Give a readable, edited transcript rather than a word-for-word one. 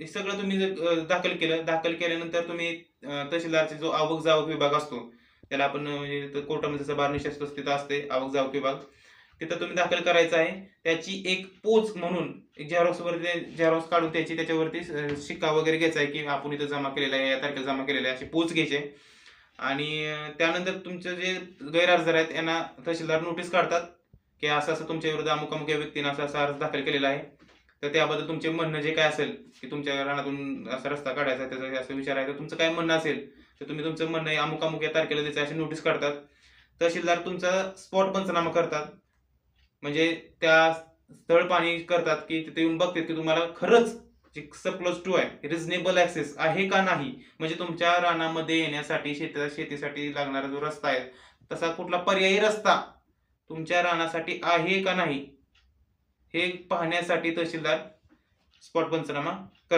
हे सगळं तुम्ही जर दाखल केलं, दाखल केल्यानंतर तुम्ही तहसीलदारचा जो आवक-जावक विभाग असतो, त्याला आपण म्हणजे कोर्टामध्ये जसं बारनिशा असतो तिथं असते आवक-जावक विभाग. तिथं तुम्ही दाखल करायचं आहे. त्याची एक पोच म्हणून झेरॉक्सवरती झेरॉक्स काढून त्याच्यावरती शिक्का वगैरे घ्यायचा आहे, की आपण इथं जमा केलेला आहे, या तारखेला जमा केलेला आहे, अशी पोच घ्यायची आहे. आणि त्यानंतर तुमचे जे गैरहजर आहेत यांना तहसीलदार नोटीस काढतात, की असं-असं तुमच्या विरुद्ध अमुक-अमुक या व्यक्तीने असा-असा अर्ज दाखल केलेला आहे. तर त्याबद्दल तुमचे म्हणणं जे काय असेल, की तुमच्या रानातून असा रस्ता काढायचा आहे, त्याचं असं विचार आहे, तर तुमचं काय म्हणणं असेल, तर तुम्ही तुमचं म्हणणं आहे अमुक-अमुक या तारखेला द्यायचं अशी नोटीस काढतात. तहसीलदार तुमचा स्पॉट पंचनामा करतात. म्हणजे त्या स्थळ पाहणी करतात, की तिथे येऊन बघतात, की तुम्हाला खरंच जे सरप्लस टू आहे, रिझनेबल ॲक्सेस आहे का नाही? म्हणजे तुमच्या रानामध्ये येण्यासाठी शेतीसाठी लागणारा जो रस्ता आहे, तसा कुठला पर्यायी रस्ता तुमच्या रानासाठी आहे का नाही? हे पाहण्यासाठी तहसीलदार स्पॉट पंचनामा करतात.